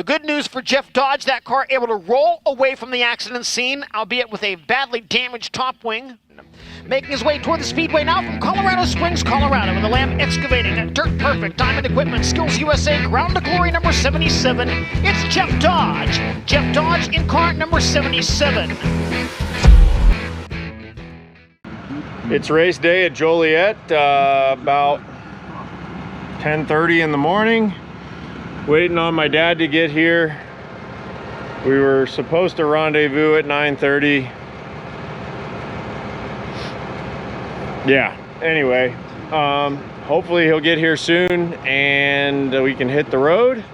The good news for Jeff Dodge, that car able to roll away from the accident scene, albeit with a badly damaged top wing. Making his way toward the speedway now from Colorado Springs, Colorado, with the Lamb Excavating at Dirt Perfect Diamond Equipment Skills USA Ground to Glory number 77. It's Jeff Dodge. Jeff Dodge in car number 77. It's race day at Joliet, about 10:30 in the morning. Waiting on my dad to get here. We were supposed to rendezvous at 9:30. Yeah, anyway, hopefully he'll get here soon and we can hit the road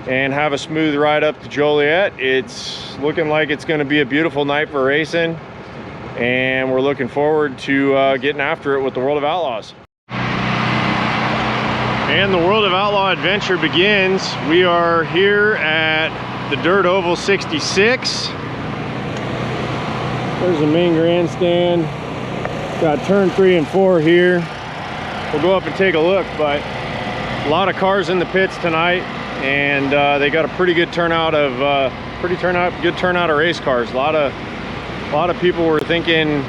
and have a smooth ride up to Joliet. It's looking like it's going to be a beautiful night for racing, and we're looking forward to getting after it with the World of Outlaws. And the World of Outlaw adventure begins. We are here at the Dirt Oval 66. There's the main grandstand. Got turn 3 and 4 here. We'll go up and take a look, but a lot of cars in the pits tonight, and they got a pretty good turnout of good turnout of race cars. A lot of people were thinking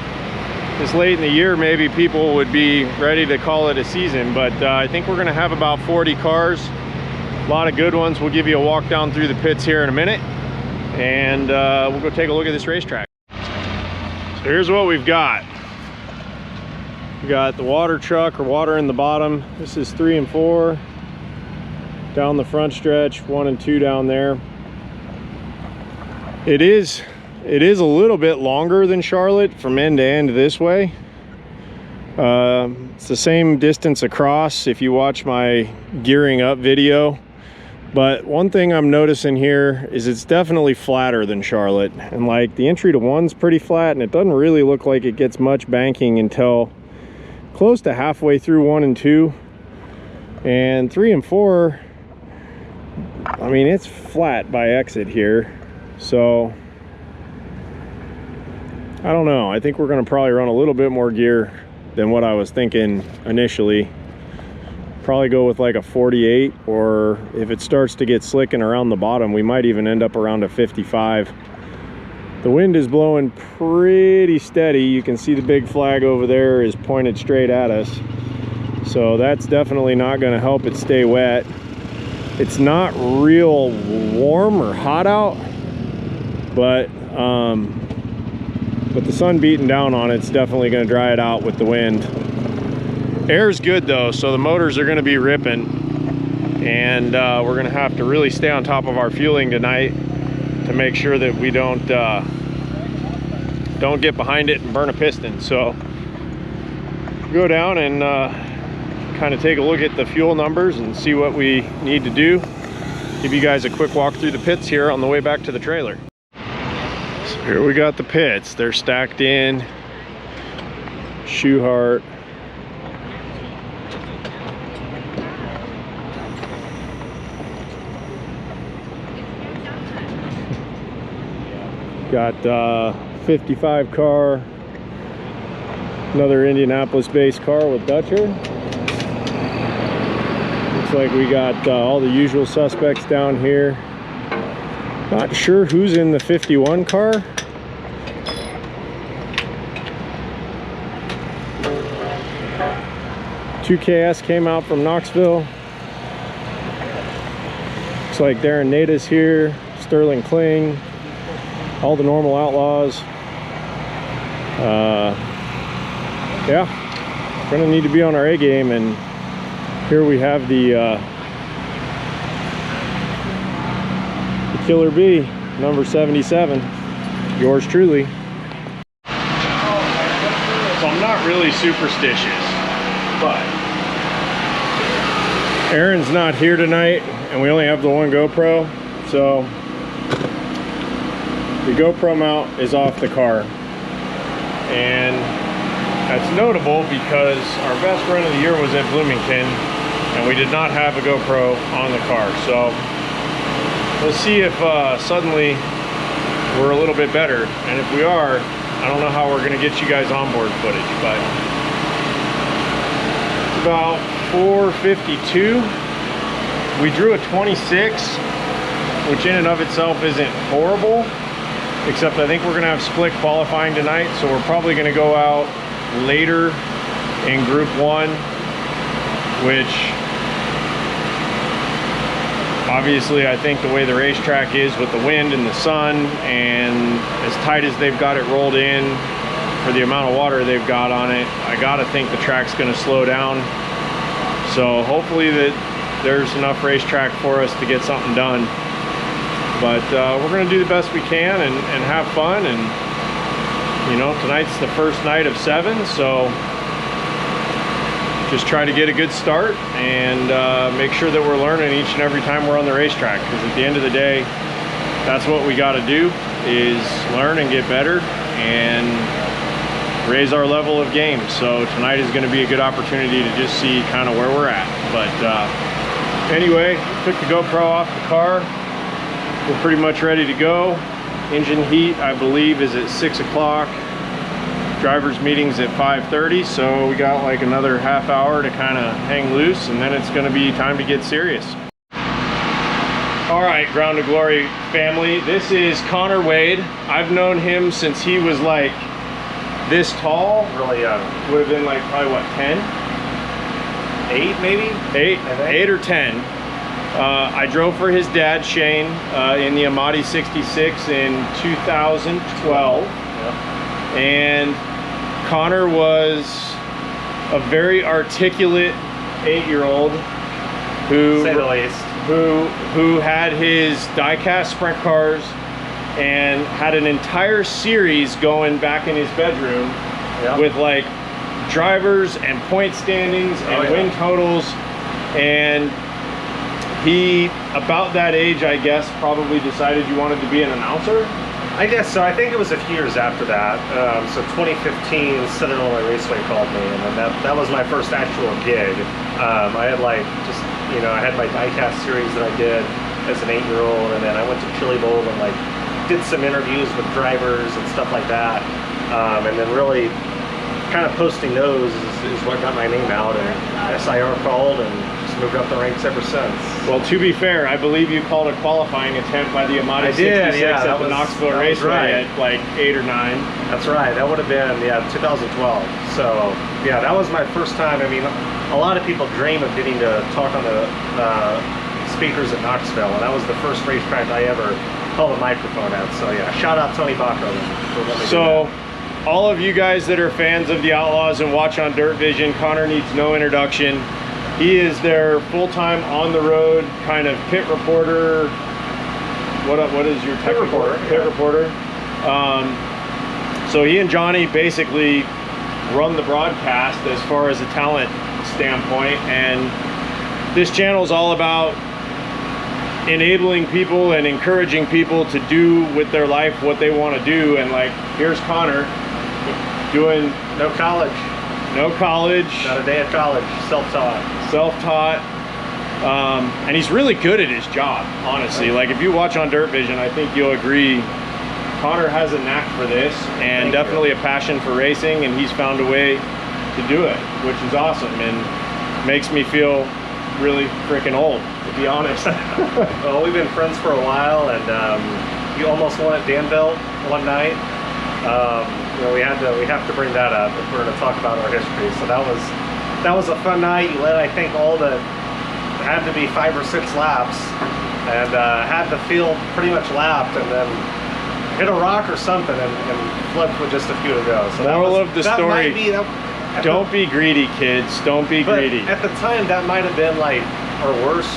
this late in the year maybe people would be ready to call it a season, but I think we're gonna have about 40 cars, a lot of good ones. We'll give you a walk down through the pits here in a minute, and we'll go take a look at this racetrack. So here's what we've got. We got the water truck, or water in the bottom. This is 3 and 4 down the front stretch, 1 and 2 down there. It is a little bit longer than Charlotte from end to end this way. It's the same distance across if you watch my gearing up video. But one thing I'm noticing here is it's definitely flatter than Charlotte. And like the entry to 1's pretty flat, and it doesn't really look like it gets much banking until close to halfway through 1 and 2. And 3 and 4, I mean, it's flat by exit here. So I don't know. I think we're going to probably run a little bit more gear than what I was thinking initially. Probably go with like a 48, or if it starts to get slicking around the bottom, we might even end up around a 55. The wind is blowing pretty steady. You can see the big flag over there is pointed straight at us. So that's definitely not going to help it stay wet. It's not real warm or hot out, but the sun beating down on it's definitely going to dry it out with the wind. Air's good though, so the motors are going to be ripping, and we're going to have to really stay on top of our fueling tonight to make sure that we don't get behind it and burn a piston. So go down and kind of take a look at the fuel numbers and see what we need to do. Give you guys a quick walk through the pits here on the way back to the trailer. So here we got the pits. They're stacked in. Shoehart. Got 55 car, another Indianapolis based car with Dutcher. Looks like we got all the usual suspects down here. Not sure who's in the 51 car. $2KS came out from Knoxville. Looks like Darren Nada's here, Sterling Kling, all the normal Outlaws. Yeah, gonna need to be on our A game, and here we have the Killer B, number 77, yours truly. So I'm not really superstitious, but Aaron's not here tonight, and we only have the one GoPro, so the GoPro mount is off the car. And that's notable because our best run of the year was at Bloomington, and we did not have a GoPro on the car. So let's see if suddenly we're a little bit better. And if we are, I don't know how we're gonna get you guys onboard footage, but it's about 4:52. We drew a 26. which in and of itself isn't horrible, except I think we're gonna have split qualifying tonight, so we're probably gonna go out later in Group 1, which obviously I think the way the racetrack is with the wind and the sun, and as tight as they've got it rolled in for the amount of water they've got on it, I gotta think the track's gonna slow down. So hopefully that there's enough racetrack for us to get something done. But we're gonna do the best we can and have fun. And you know, tonight's the first night of 7, so just try to get a good start and make sure that we're learning each and every time we're on the racetrack, because at the end of the day, that's what we got to do, is learn and get better and raise our level of game. So tonight is going to be a good opportunity to just see kind of where we're at. But anyway, took the GoPro off the car. We're pretty much ready to go. Engine heat, I believe, is at 6 o'clock. Driver's meeting's at 5:30, so we got like another half hour to kind of hang loose, and then it's going to be time to get serious. All right, Ground to Glory family, this is Connor Wade. I've known him since he was like this tall. Really young. Would have been like probably what, 10? 8 maybe? 8 or 10. I drove for his dad, Shane, in the Amati 66 in 2012. Yep. And Connor was a very articulate 8-year-old who, say the least, who had his die-cast sprint cars and had an entire series going back in his bedroom. Yep. With like drivers and point standings and win totals. And he, about that age, I guess, probably decided you wanted to be an announcer. I guess so. I think it was a few years after that. So 2015, Southern Illinois Raceway called me, and then that was my first actual gig. I had like just, you know, I had my diecast series that I did as an 8-year-old, and then I went to Chili Bowl and like did some interviews with drivers and stuff like that. And then really kind of posting those is what got my name out, and SIR called and just moved up the ranks ever since. Well, to be fair, I believe you called a qualifying attempt by the Amati 66 at the Knoxville Raceway at like 8 or 9. That's right. That would have been 2012. So yeah, that was my first time. I mean, a lot of people dream of getting to talk on the speakers at Knoxville, and that was the first racetrack I ever held a microphone at. So yeah, shout out Tony Bacco for letting me do that. All of you guys that are fans of the Outlaws and watch on Dirt Vision, Connor needs no introduction. He is their full-time on-the-road kind of pit reporter. What is your pit reporter? Pit reporter. So he and Johnny basically run the broadcast as far as a talent standpoint, and this channel is all about enabling people and encouraging people to do with their life what they want to do. And like, here's Connor doing no college, not a day of college, self-taught, and he's really good at his job, honestly. Like, if you watch on Dirt Vision, I think you'll agree Connor has a knack for this, and definitely a passion for racing, and he's found a way to do it, which is awesome and makes me feel really freaking old, to be honest. Well, we've been friends for a while, and you almost won at Danville one night. You know, we have to bring that up if we're going to talk about our history. So that was a fun night. You led, I think, had to be 5 or 6 laps, and had the field pretty much lapped, and then hit a rock or something and flipped with just a few to go. So moral of the story: don't be greedy, kids. Don't be greedy. At the time, that might have been like our worst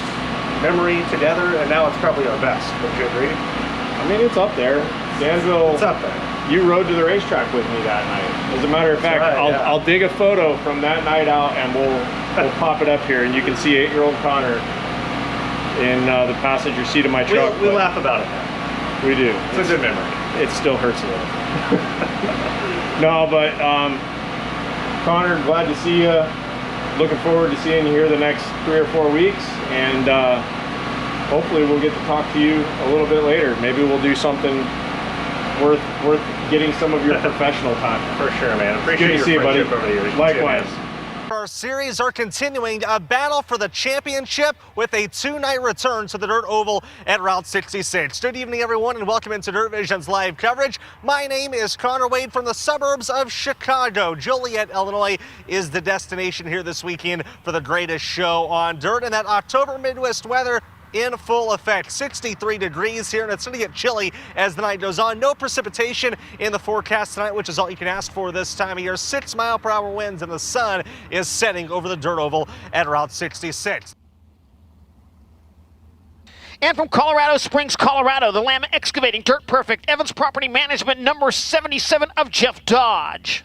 memory together, and now it's probably our best. Would you agree? I mean, it's up there. Danville. It's up there. You rode to the racetrack with me that night. As a matter of fact, I'll dig a photo from that night out, and we'll pop it up here, and you can see 8-year-old Connor in the passenger seat of my truck. We laugh about it now. We do. It's a good memory. It still hurts a little. No, but Connor, glad to see you. Looking forward to seeing you here the next 3 or 4 weeks, and hopefully we'll get to talk to you a little bit later. Maybe we'll do something worth getting some of your professional time. For sure, man. Appreciate Good to see you, buddy. over the years. Likewise. For our series are continuing, a battle for the championship with a two-night return to the Dirt Oval at Route 66. Good evening, everyone, and welcome into Dirt Vision's live coverage. My name is Connor Wade from the suburbs of Chicago. Joliet, Illinois is the destination here this weekend for the greatest show on dirt, and that October Midwest weather in full effect. 63 degrees here, and it's going to get chilly as the night goes on. No precipitation in the forecast tonight, which is all you can ask for this time of year. 6-mile-per-hour winds, and the sun is setting over the Dirt Oval at Route 66. And from Colorado Springs, Colorado, the Lamb Excavating Dirt Perfect Evans Property Management number 77 of Jeff Dodge.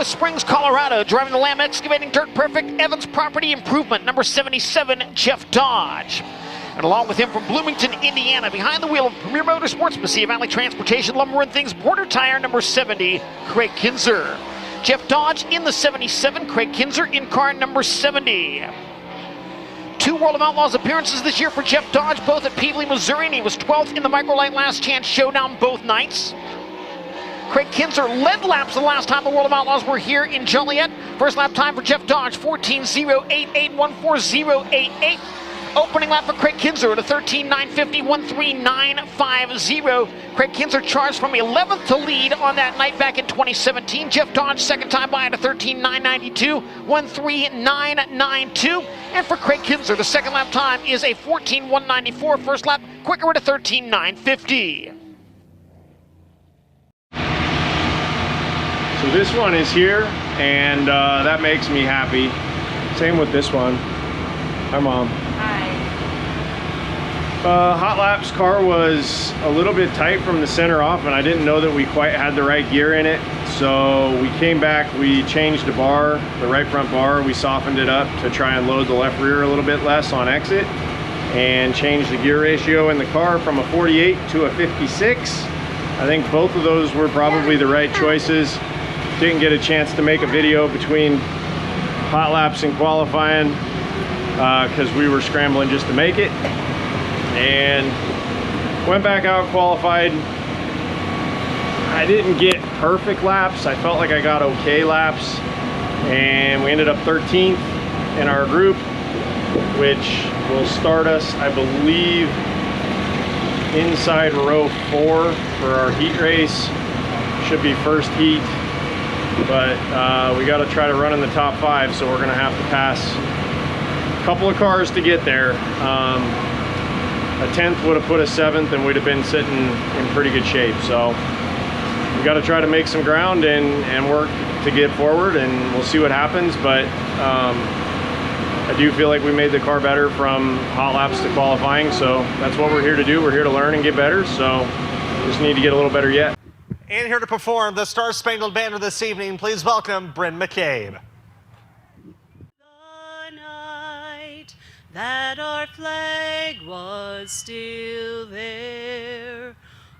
Springs, Colorado, driving the Lamb Excavating Dirt Perfect Evans Property Improvement number 77, Jeff Dodge. And along with him from Bloomington, Indiana, behind the wheel of Premier Motorsports, Mesilla Valley Transportation, Lumber and Things, Border Tire number 70, Craig Kinzer. Jeff Dodge in the 77, Craig Kinzer in car number 70. 2 World of Outlaws appearances this year for Jeff Dodge, both at Peevely, Missouri, and he was 12th in the Microlight Last Chance Showdown both nights. Craig Kinzer led laps the last time the World of Outlaws were here in Joliet. First lap time for Jeff Dodge, 14:088, 14088. Opening lap for Craig Kinzer at a 13:950, 13950. Craig Kinzer charged from 11th to lead on that night back in 2017. Jeff Dodge second time by at a 13:992, 13992. And for Craig Kinzer, the second lap time is a 14:194. First lap quicker at a 13:950. So this one is here, and that makes me happy. Same with this one. Hi, Mom. Hi. Hot Laps car was a little bit tight from the center off, and I didn't know that we quite had the right gear in it. So we came back, we changed the bar, the right front bar, we softened it up to try and load the left rear a little bit less on exit, and changed the gear ratio in the car from a 48 to a 56. I think both of those were probably the right choices. Didn't get a chance to make a video between hot laps and qualifying because we were scrambling just to make it, and went back out, qualified. I didn't get perfect laps. I felt like I got okay laps, and we ended up 13th in our group, which will start us, I believe, inside row 4 for our heat race. Should be first heat. But we got to try to run in the top 5, so we're going to have to pass a couple of cars to get there. A 10th would have put us 7th, and we'd have been sitting in pretty good shape. So we got to try to make some ground and work to get forward, and we'll see what happens. But I do feel like we made the car better from hot laps to qualifying, so that's what we're here to do. We're here to learn and get better, so just need to get a little better yet. And here to perform the Star Spangled Banner this evening, please welcome Bryn McCabe. The night that our flag was still there,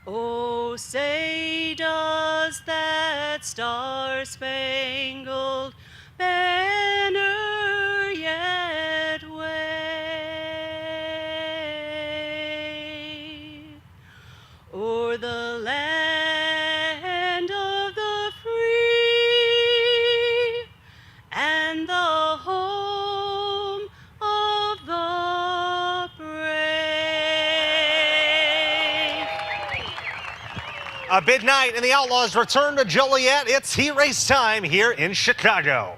oh, say does that star-spangled banner yet wave o'er the land A big night, and the Outlaws return to Joliet. It's heat race time here in Chicago.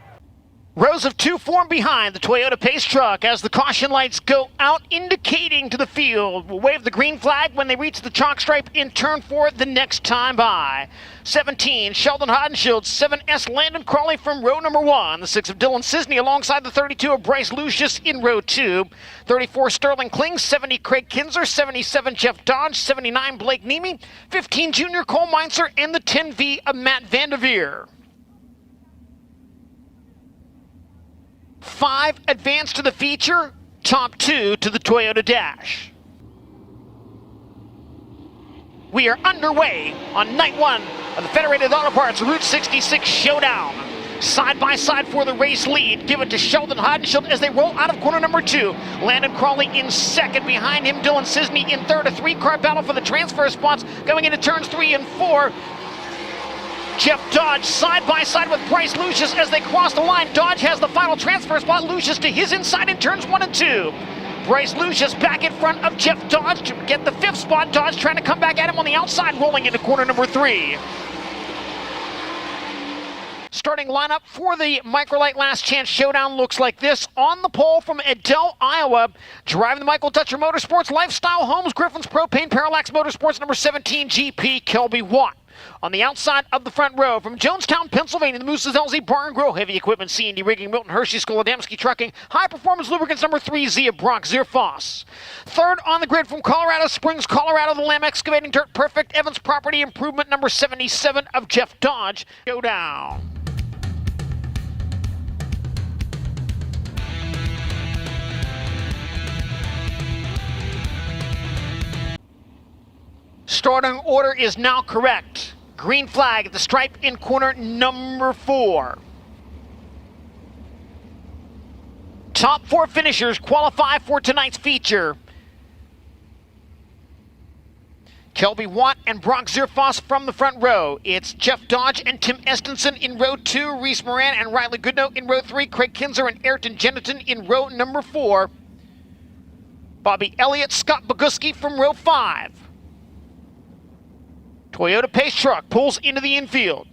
Rows of 2 form behind the Toyota Pace truck as the caution lights go out, indicating to the field. We'll wave the green flag when they reach the chalk stripe in turn 4 the next time by. 17, Sheldon Hodenshield, 7S Landon Crawley from row number 1. The 6 of Dylan Cisney alongside the 32 of Bryce Lucius in row 2. 34, Sterling Kling, 70, Craig Kinzer, 77, Jeff Dodge, 79, Blake Nemi, 15, Junior Cole Meinzer, and the 10V of Matt Vanderveer. 5 advance to the feature, top 2 to the Toyota Dash. We are underway on night 1 of the Federated Auto Parts Route 66 Showdown. Side by side for the race lead. Give it to Sheldon Hodenshield as they roll out of corner number 2. Landon Crawley in second. Behind him, Dylan Cisney in third. A 3-car battle for the transfer spots going into turns 3 and 4. Jeff Dodge side by side with Bryce Lucius as they cross the line. Dodge has the final transfer spot. Lucius to his inside in turns 1 and 2. Bryce Lucius back in front of Jeff Dodge to get the 5th spot. Dodge trying to come back at him on the outside, rolling into corner number 3. Starting lineup for the Microlite Last Chance Showdown looks like this. On the pole from Adel, Iowa, driving the Michael Dutcher Motorsports, Lifestyle Homes, Griffin's Propane, Parallax Motorsports, number 17 GP, Kelby Watt. On the outside of the front row, from Jonestown, Pennsylvania, the Moose's LZ Bar and Grill, Heavy Equipment, C&D Rigging, Milton Hershey, Skoladamski Trucking, High Performance Lubricants, number 3, Zia Brock, Zierfoss. Third on the grid from Colorado Springs, Colorado, the Lamb Excavating Dirt Perfect, Evans Property Improvement, number 77 of Jeff Dodge. Showdown. Starting order is now correct. Green flag at the stripe in corner number 4. Top 4 finishers qualify for tonight's feature. Kelby Watt and Brock Zierfoss from the front row. It's Jeff Dodge and Tim Estenson in row 2, Reese Moran and Riley Goodnow in row 3, Craig Kinzer and Ayrton Jeniton in row number 4. Bobby Elliott, Scott Boguski from row 5. Toyota Pace truck pulls into the infield.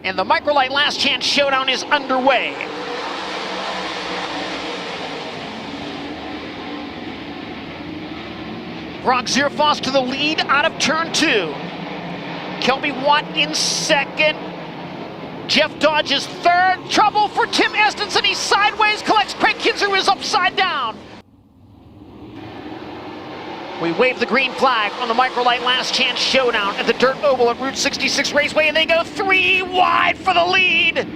And the Microlite Last Chance Showdown is underway. Brock Zierfoss to the lead out of turn 2. Kelby Watt in second. Jeff Dodge is third. Trouble for Tim Estenson. He's sideways, collects Craig Kinzer, who is upside down. We wave the green flag on the Microlite Last Chance Showdown at the Dirt Oval at Route 66 Raceway, and they go 3 wide for the lead.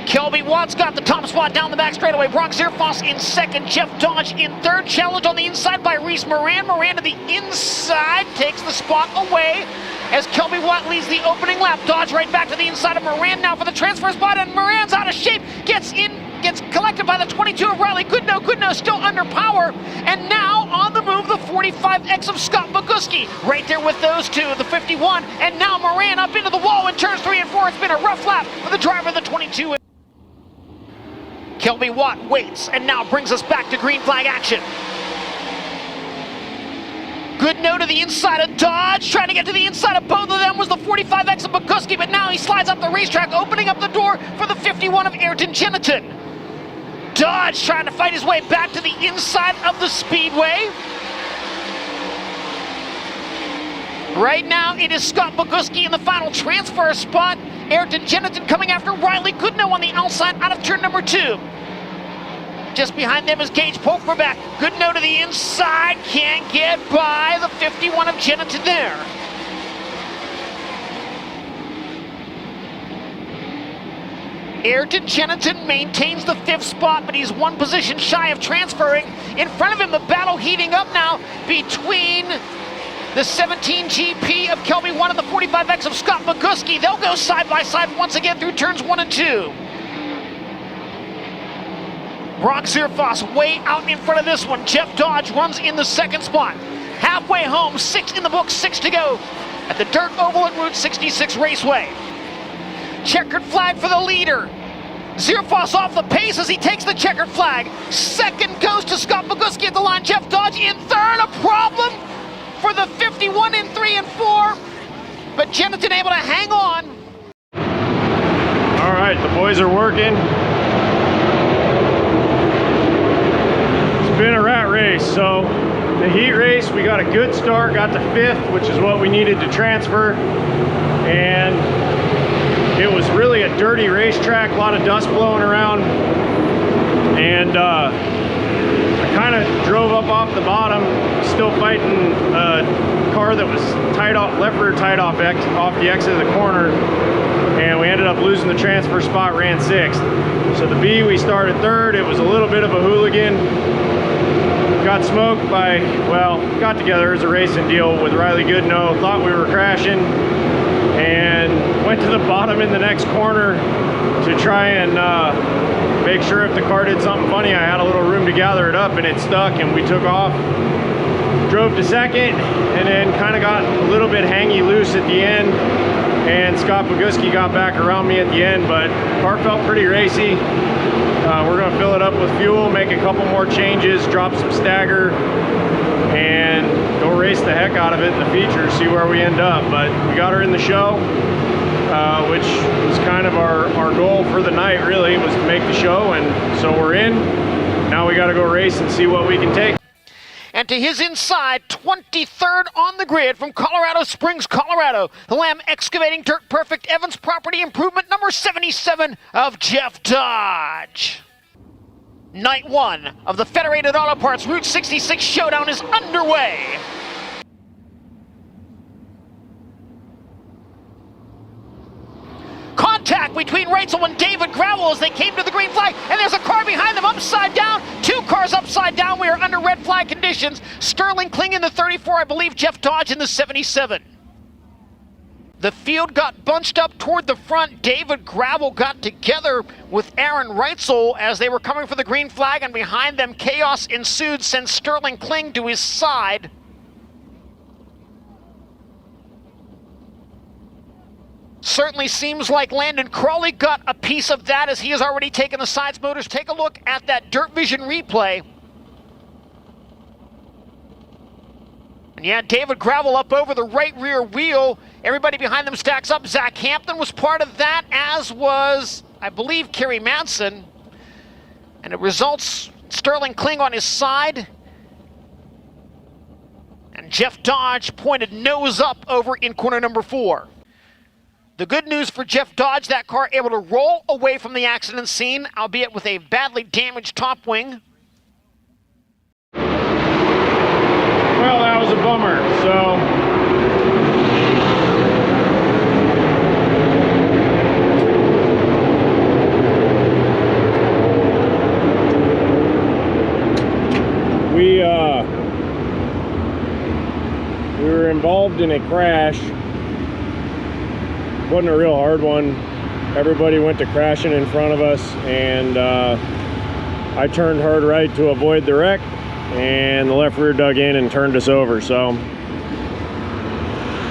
Kelby Watt's got the top spot down the back straightaway. Brock Zierfoss in second. Jeff Dodge in third. Challenge on the inside by Reese Moran. Moran to the inside takes the spot away as Kelby Watt leads the opening lap. Dodge right back to the inside of Moran now for the transfer spot, and Moran's out of shape. Gets collected by the 22 of Riley Goodnow. Goodnow still under power, and now on the move, the 45X of Scott Boguski. Right there with those two, the 51, and now Moran up into the wall in turns 3 and 4. It's been a rough lap for the driver of the 22. Kelby Watt waits and now brings us back to green flag action. Goodnow to the inside of Dodge, trying to get to the inside of both of them was the 45X of Boguski, but now he slides up the racetrack, opening up the door for the 51 of Ayrton Jeniton. Dodge trying to fight his way back to the inside of the speedway. Right now it is Scott Boguski in the final transfer spot. Ayrton Jeniton coming after Riley Goodnow on the outside out of turn number 2. Just behind them is Gage Polkverbeck. Goodnow to the inside, can't get by the 51 of Jeniton there. Ayrton Jeniton maintains the 5th spot, but he's 1 position shy of transferring. In front of him, the battle heating up now between the 17 GP of Kelby Watt and the 45X of Scott Boguski. They'll go side by side once again through turns 1 and 2. Brock Zierfoss way out in front of this one. Jeff Dodge runs in the 2nd spot. Halfway home, 6 in the book, 6 to go at the Dirt Oval at Route 66 Raceway. Checkered flag for the leader. Zierfoss off the pace as he takes the checkered flag. 2nd goes to Scott Boguski at the line. Jeff Dodge in 3rd, a problem for the 51 in 3 and 4, but Jeniton able to hang on. All right, the boys are working. It's been a rat race, so the heat race, we got a good start, got to 5th, which is what we needed to transfer, and it was really a dirty racetrack, a lot of dust blowing around, and I kind of drove up off the bottom, still fighting a car that was tied off, left rear tied off the exit of the corner, and we ended up losing the transfer spot, ran 6th. So the B, we started 3rd. It was a little bit of a hooligan. got smoked by, well, got together as a racing deal with Riley Goodnow, thought we were crashing, and went to the bottom in the next corner to try and make sure if the car did something funny, I had a little room to gather it up, and it stuck, and we took off. Drove to second, and then kind of got a little bit hangy loose at the end, and Scott Boguski got back around me at the end, but car felt pretty racy. We're gonna fill it up with fuel, make a couple more changes, drop some stagger, and go race the heck out of it in the feature, see where we end up. But we got her in the show, which was kind of our goal for the night, really, was to make the show, and so we're in. Now we gotta go race and see what we can take. And to his inside, 23rd on the grid from Colorado Springs, Colorado, the Lamb Excavating Dirt Perfect Evans Property Improvement number 77 of Jeff Dodge. Night 1 of the Federated Auto Parts Route 66 Showdown is underway. Contact between Reitzel and David Gravel as they came to the green flag, and there's a car behind them upside down. 2 cars upside down. We are under red flag conditions. Sterling Kling in the 34, I believe Jeff Dodge in the 77. The field got bunched up toward the front. David Gravel got together with Aaron Reitzel as they were coming for the green flag, and behind them chaos ensued, sent Sterling Kling to his side. Certainly seems like Landon Crawley got a piece of that as he has already taken the sides motors. Take a look at that Dirt Vision replay. And yeah, David Gravel up over the right rear wheel. Everybody behind them stacks up. Zach Hampton was part of that, as was, I believe, Kerry Manson. And it results Sterling Kling on his side. And Jeff Dodge pointed nose up over in corner number 4. The good news for Jeff Dodge, that car able to roll away from the accident scene, albeit with a badly damaged top wing. Well, that was a bummer, so we were involved in a crash. Wasn't a real hard one. Everybody went to crashing in front of us, and I turned hard right to avoid the wreck, and the left rear dug in and turned us over. So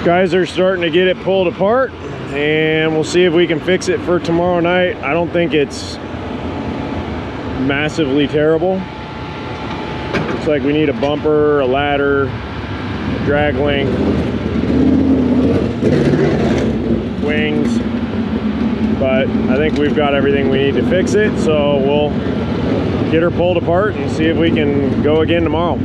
guys are starting to get it pulled apart, and we'll see if we can fix it for tomorrow night. I don't think it's massively terrible. Looks like we need a bumper, a ladder, a drag link, wings, but I think we've got everything we need to fix it, so we'll get her pulled apart and see if we can go again tomorrow.